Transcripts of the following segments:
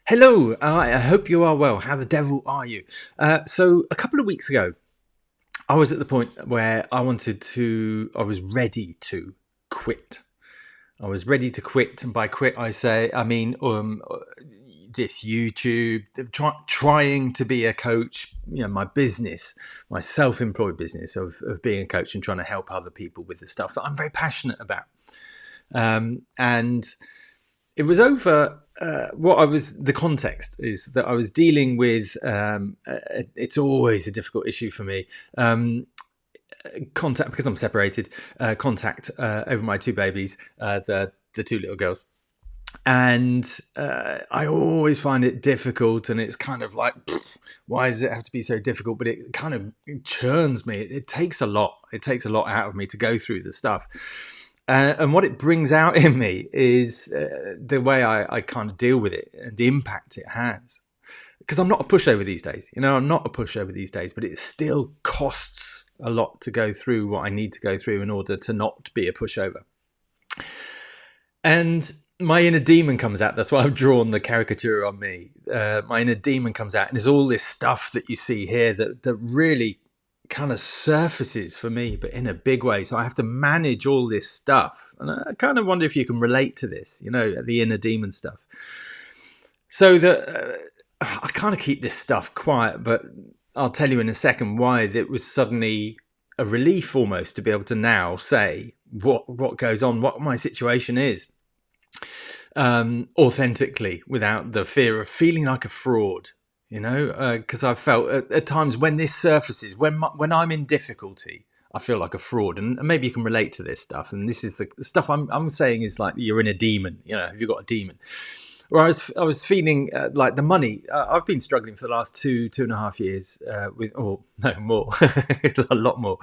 Hello, I hope you are well. How the devil are you? So, a couple of weeks ago, I was at the point where I was ready to quit. I was ready to quit. And by quit, I mean, this YouTube, trying to be a coach, my business, my self-employed business of being a coach and trying to help other people with the stuff that I'm very passionate about. And it was over. The context is that I was dealing with. It's always a difficult issue for me. Contact, because I'm separated. Contact over my two babies, the two little girls, and I always find it difficult. And it's kind of like, why does it have to be so difficult? But it kind of churns me. It takes a lot. It takes a lot out of me to go through the stuff. And what it brings out in me is the way I kind of deal with it and the impact it has. Because I'm not a pushover these days. I'm not a pushover these days, but it still costs a lot to go through what I need to go through in order to not be a pushover. And my inner demon comes out. That's why I've drawn the caricature on me. My inner demon comes out, and there's all this stuff that you see here that really kind of surfaces for me, but in a big way. So I have to manage all this stuff. And I kind of wonder if you can relate to this, the inner demon stuff. So that I kind of keep this stuff quiet, but I'll tell you in a second why it was suddenly a relief almost to be able to now say what goes on, what my situation is, authentically, without the fear of feeling like a fraud. Because I've felt at times when this surfaces, when I'm in difficulty, I feel like a fraud. And maybe you can relate to this stuff. And this is the stuff I'm saying is like you're in a demon. Have you got a demon? Or I was feeling like the money. I've been struggling for the last 2.5 years more, a lot more.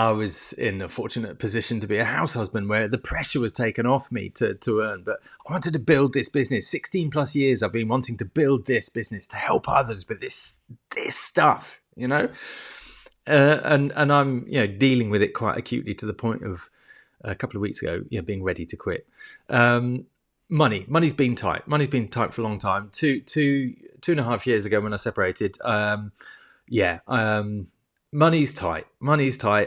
I was in a fortunate position to be a house husband where the pressure was taken off me to earn. But I wanted to build this business. 16 plus years I've been wanting to build this business to help others with this stuff, and I'm dealing with it quite acutely to the point of a couple of weeks ago, being ready to quit. Money's been tight. Money's been tight for a long time. 2.5 years ago when I separated, money's tight.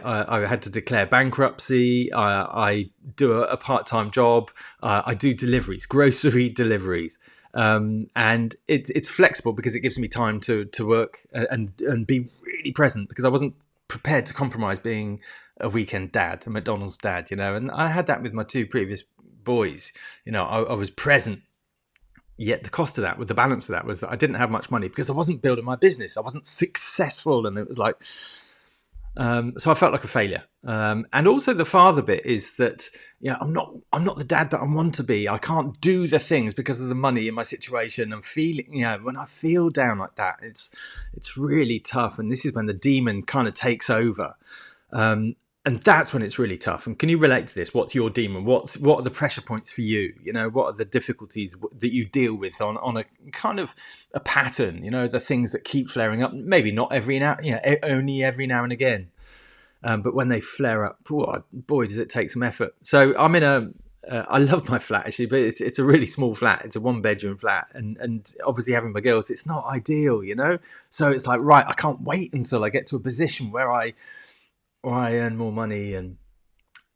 I had to declare bankruptcy. I do a part-time job. I do deliveries, grocery deliveries. And it's flexible because it gives me time to work and be really present, because I wasn't prepared to compromise being a weekend dad, a McDonald's dad, and I had that with my two previous boys. I was present. Yet the cost of that, with the balance of that, was that I didn't have much money because I wasn't building my business. I wasn't successful. And it was like, so I felt like a failure. And also the father bit is that, I'm not the dad that I want to be. I can't do the things because of the money in my situation. And feeling, when I feel down like that, it's really tough. And this is when the demon kind of takes over. And that's when it's really tough. And can you relate to this? What's your demon? What are the pressure points for you? What are the difficulties that you deal with on a kind of a pattern? The things that keep flaring up. Maybe not only every now and again. But when they flare up, boy, does it take some effort. So I'm in I love my flat actually, but it's a really small flat. It's a 1-bedroom flat, and obviously having my girls, it's not ideal, So it's like, right, I can't wait until I get to a position where I earn more money, and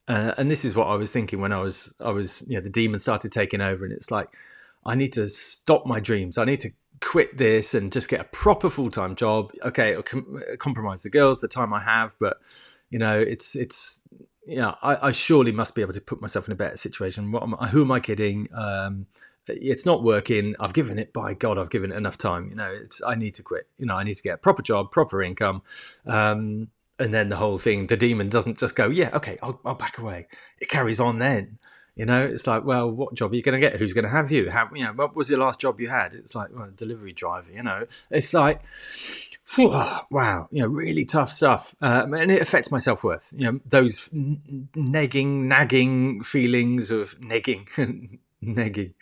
this is what I was thinking when I was the demon started taking over, and it's like, I need to stop my dreams. I need to quit this and just get a proper full-time job. Okay, it'll compromise the girls, the time I have, but I surely must be able to put myself in a better situation. Who am I kidding? It's not working. I've given it, by God, I've given it enough time. I need to quit. I need to get a proper job, proper income. And then the whole thing, the demon doesn't just go, yeah, okay, I'll back away. It carries on then. It's like, well, what job are you going to get? Who's going to have you? What was the last job you had? It's like, well, delivery driver, It's like, wow, really tough stuff. And it affects my self-worth. Those nagging feelings of nagging, nagging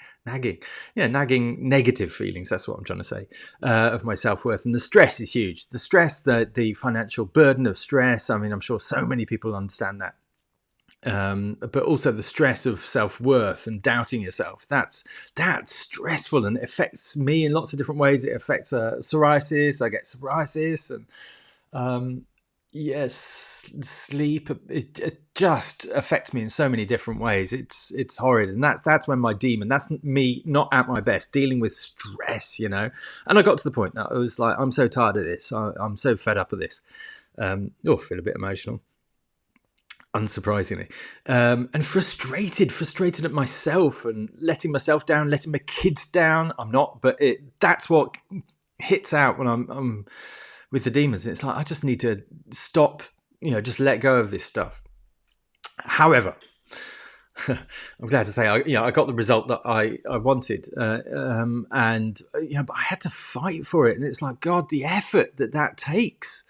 negative feelings. That's what I'm trying to say, of my self-worth. And the stress is huge. The stress, the financial burden of stress. I mean, I'm sure so many people understand that. but also the stress of self-worth and doubting yourself. That's stressful, and it affects me in lots of different ways. It affects psoriasis. I get psoriasis, and yes, sleep. It just affects me in so many different ways. It's horrid, and that's when my demon. That's me not at my best, dealing with stress, And I got to the point that I was like, I'm so tired of this. I'm so fed up of this. I feel a bit emotional, unsurprisingly, and frustrated at myself and letting myself down, letting my kids down. I'm not, but that's what hits out when I'm with the demons. It's like I just need to stop, just let go of this stuff. However, I'm glad to say I got the result that I wanted, and but I had to fight for it, and it's like, God, the effort that takes.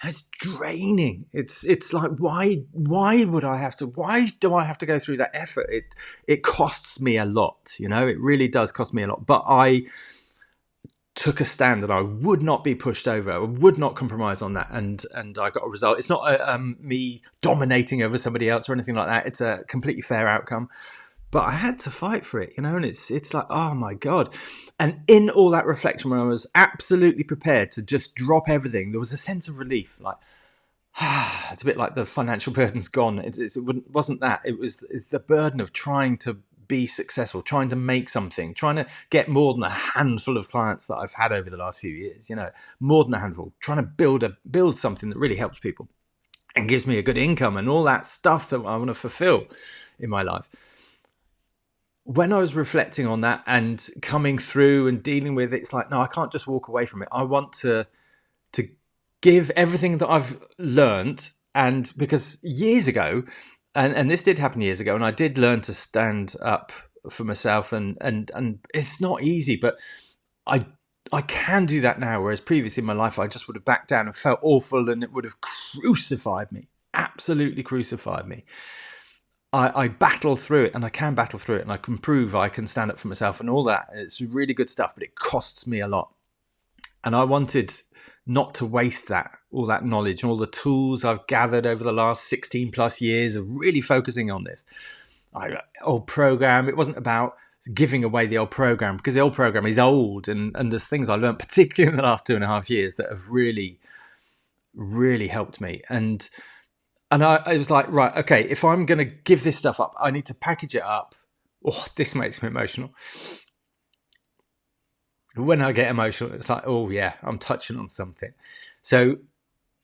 It's draining. It's like, why do I have to go through that effort? It costs me a lot, it really does cost me a lot. But I took a stand that I would not be pushed over. I would not compromise on that, and I got a result. It's not me dominating over somebody else or anything like that. It's a completely fair outcome. But I had to fight for it, and it's like, oh my God. And in all that reflection, when I was absolutely prepared to just drop everything, there was a sense of relief. Like, it's a bit like the financial burden's gone. It wasn't that. It's the burden of trying to be successful, trying to make something, trying to get more than a handful of clients that I've had over the last few years, more than a handful, trying to build something that really helps people and gives me a good income and all that stuff that I want to fulfill in my life. When I was reflecting on that and coming through and dealing with it, it's like, no, I can't just walk away from it. I want to give everything that I've learned. And because years ago, and this did happen years ago, and I did learn to stand up for myself, and it's not easy, but I can do that now. Whereas previously in my life, I just would have backed down and felt awful, and it would have crucified me, absolutely crucified me. I battle through it, and I can battle through it, and I can prove I can stand up for myself and all that. It's really good stuff, but it costs me a lot. And I wanted not to waste all that knowledge and all the tools I've gathered over the last 16 plus years of really focusing on this. Old program, it wasn't about giving away the old program, because the old program is old, and there's things I learned, particularly in the last 2.5 years, that have really, really helped me. And I was like, right, okay, if I'm going to give this stuff up, I need to package it up. Oh, this makes me emotional. When I get emotional, it's like, oh yeah, I'm touching on something. So,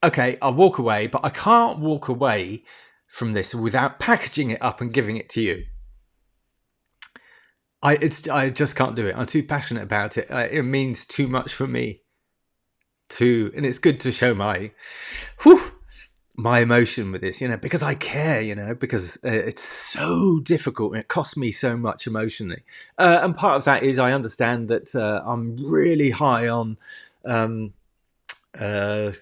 okay, I'll walk away, but I can't walk away from this without packaging it up and giving it to you. I just can't do it. I'm too passionate about it. It means too much for me and it's good to show my emotion with this, because I care, because it's so difficult and it costs me so much emotionally. And part of that is I understand that I'm really high on, oh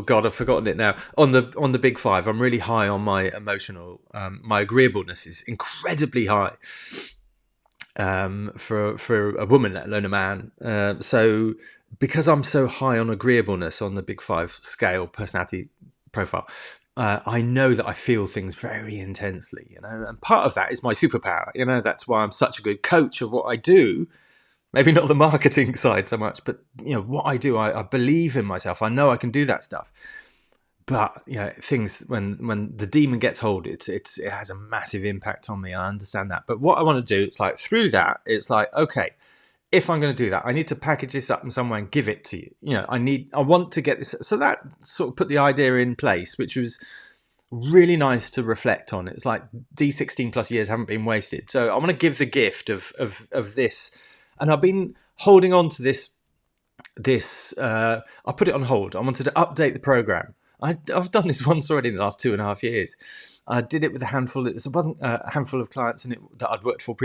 God, I've forgotten it now. On the big five, I'm really high on my emotional, my agreeableness is incredibly high for a woman, let alone a man. So because I'm so high on agreeableness on the big five scale personality profile, I know that I feel things very intensely, and part of that is my superpower. That's why I'm such a good coach of what I do. Maybe not the marketing side so much, but what I do, I believe in myself. I know I can do that stuff. But things, when the demon gets hold, it has a massive impact on me. I understand that. But what I want to do, it's like through that, it's like, okay, if I'm going to do that, I need to package this up in some way and give it to you. I want to get this. So that sort of put the idea in place, which was really nice to reflect on. It's like these 16 plus years haven't been wasted. So I want to give the gift of this. And I've been holding on to this. I put it on hold. I wanted to update the program. I've done this once already in the last 2.5 years. I did it with a handful. It wasn't a handful of clients that I'd worked with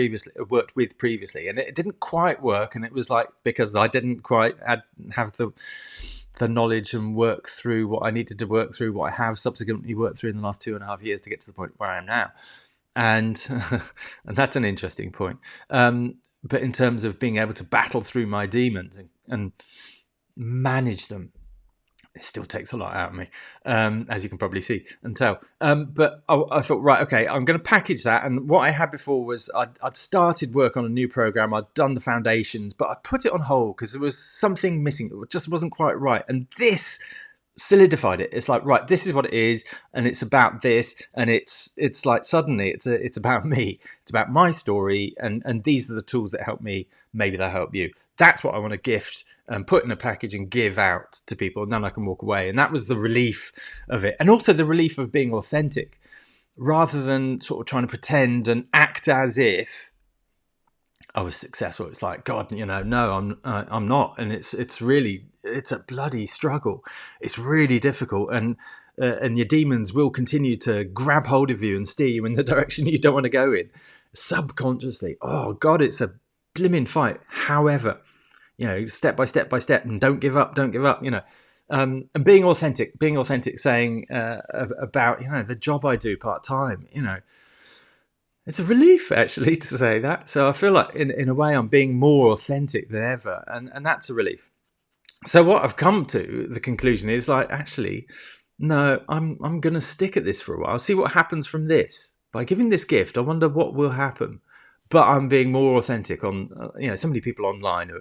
previously, and it didn't quite work. And it was like because I didn't quite have the knowledge and work through what I needed to work through, what I have subsequently worked through in the last 2.5 years to get to the point where I am now. And that's an interesting point. But in terms of being able to battle through my demons and manage them, it still takes a lot out of me, as you can probably see and tell. But I thought, right, okay, I'm going to package that. And what I had before was I'd started work on a new program. I'd done the foundations, but I put it on hold because there was something missing. It just wasn't quite right. And this solidified it. It's like, right, this is what it is, and it's about this, and it's like suddenly it's about me. It's about my story, and these are the tools that help me. Maybe they'll help you. That's what I want to gift and put in a package and give out to people, and then I can walk away. And that was the relief of it, and also the relief of being authentic, rather than sort of trying to pretend and act as if I was successful. It's like, God, no, I'm not, and it's a bloody struggle. It's really difficult, and your demons will continue to grab hold of you and steer you in the direction you don't want to go in, subconsciously. Oh God, it's a blimmin' fight. However, step by step by step, and don't give up. And being authentic, saying about the job I do part time. It's a relief, actually, to say that. So I feel like, in a way, I'm being more authentic than ever, and that's a relief. So what I've come to the conclusion is, like, actually, no, I'm going to stick at this for a while, see what happens from this. By giving this gift, I wonder what will happen. But I'm being more authentic on, so many people online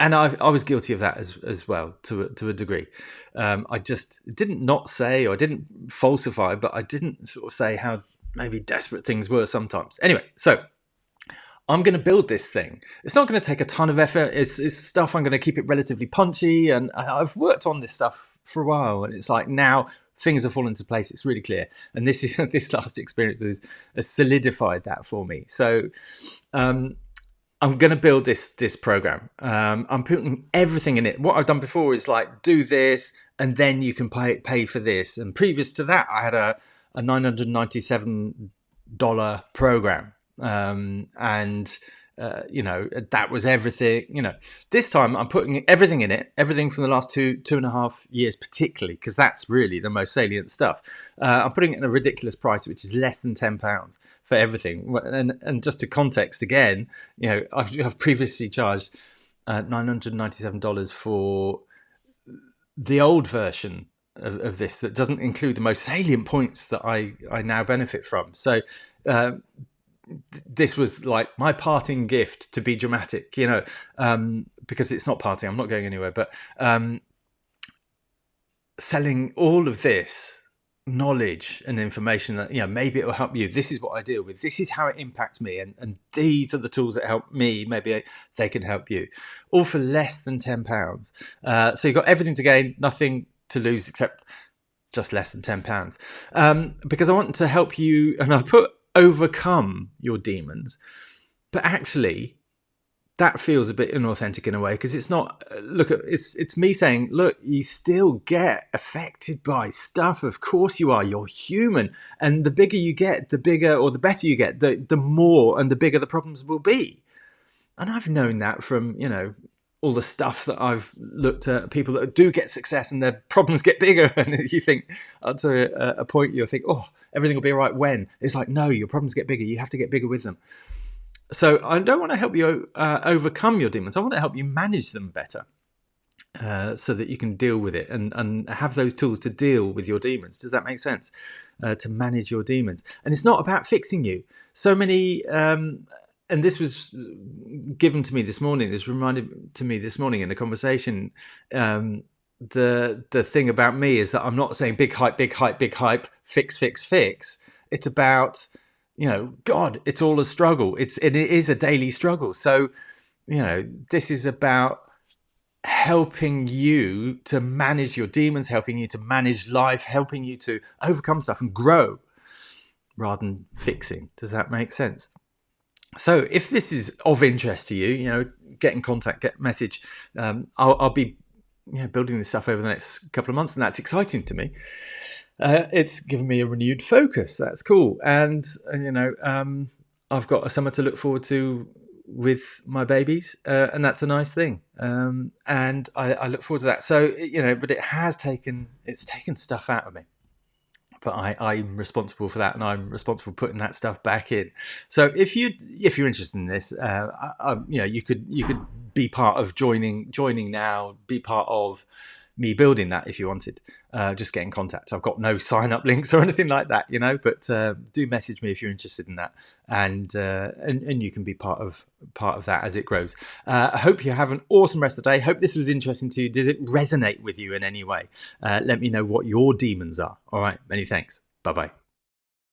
and I was guilty of that as well, to a degree. I just didn't not say, or I didn't falsify, but I didn't sort of say how maybe desperate things were sometimes. Anyway, so I'm going to build this thing. It's not going to take a ton of effort. It's stuff I'm going to keep it relatively punchy, and I've worked on this stuff for a while, and it's like now things have fallen into place. It's really clear, and this last experience has solidified that for me. So I'm going to build this program. I'm putting everything in it. What I've done before is like, do this, and then you can pay for this. And previous to that, I had a $997 program, and that was everything. This time I'm putting everything in it, everything from the last two and a half years, particularly because that's really the most salient stuff. I'm putting it in a ridiculous price, which is less than £10 for everything. And just to context again, I've previously charged $997 for the old version of this that doesn't include the most salient points that I now benefit from. So this was like my parting gift, to be dramatic, because it's not parting. I'm not going anywhere, but selling all of this knowledge and information that, maybe it will help you. This is what I deal with. This is how it impacts me. And these are the tools that help me. Maybe they can help you, all for less than £10. So you've got everything to gain, nothing to lose, except just less than £10. Because I want to help you, and I put overcome your demons, but actually that feels a bit inauthentic in a way, because it's not, it's me saying, look, you still get affected by stuff. Of course you are. You're human, and the bigger you get, the bigger, or the better you get, the more and the bigger the problems will be. And I've known that from all the stuff that I've looked at, people that do get success and their problems get bigger. And you think, up to a point, you'll think, oh, everything will be all right when. It's like, no, your problems get bigger. You have to get bigger with them. So I don't want to help you overcome your demons. I want to help you manage them better, so that you can deal with it and have those tools to deal with your demons. Does that make sense? To manage your demons. And it's not about fixing you. So many... and this was given to me this morning. This reminded to me this morning in a conversation. The thing about me is that I'm not saying big hype, fix. It's about, God, it's all a struggle. It is a daily struggle. So, this is about helping you to manage your demons, helping you to manage life, helping you to overcome stuff and grow, rather than fixing. Does that make sense? So if this is of interest to you, get in contact, get a message. I'll be building this stuff over the next couple of months, and that's exciting to me. It's given me a renewed focus. That's cool. And I've got a summer to look forward to with my babies, and that's a nice thing. And I look forward to that. So, but it's taken stuff out of me. But I'm responsible for that, and I'm responsible for putting that stuff back in. So if you're interested in this, you could be part of joining now, be part of me building that if you wanted. Just get in contact. I've got no sign up links or anything like that, but do message me if you're interested in that, and you can be part of that as it grows. I hope you have an awesome rest of the day. Hope this was interesting to you. Does it resonate with you in any way? Let me know what your demons are. All right, many thanks. Bye bye.